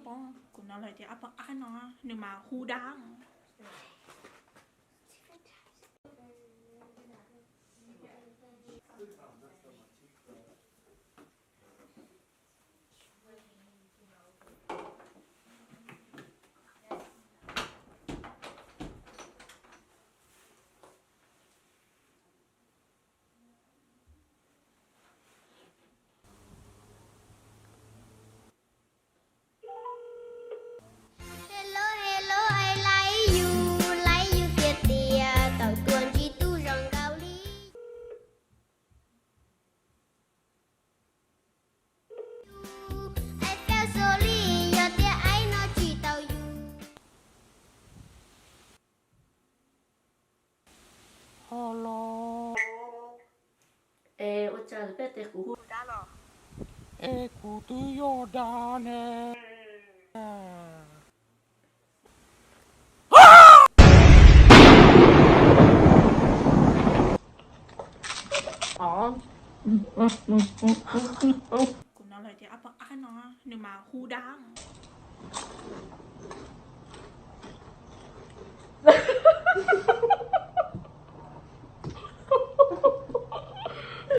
bon, qu'on a été à un an, ne m'a houdang. Hello, hello, I like you kia tia, tàu tuần chỉ tu rong cao lý. I feel sorry, your tia I nó chỉ tàu you. Hello. Ocha pete kuhu. Écoute Yordane. Qu'on a été à un an, ne m'a houdang.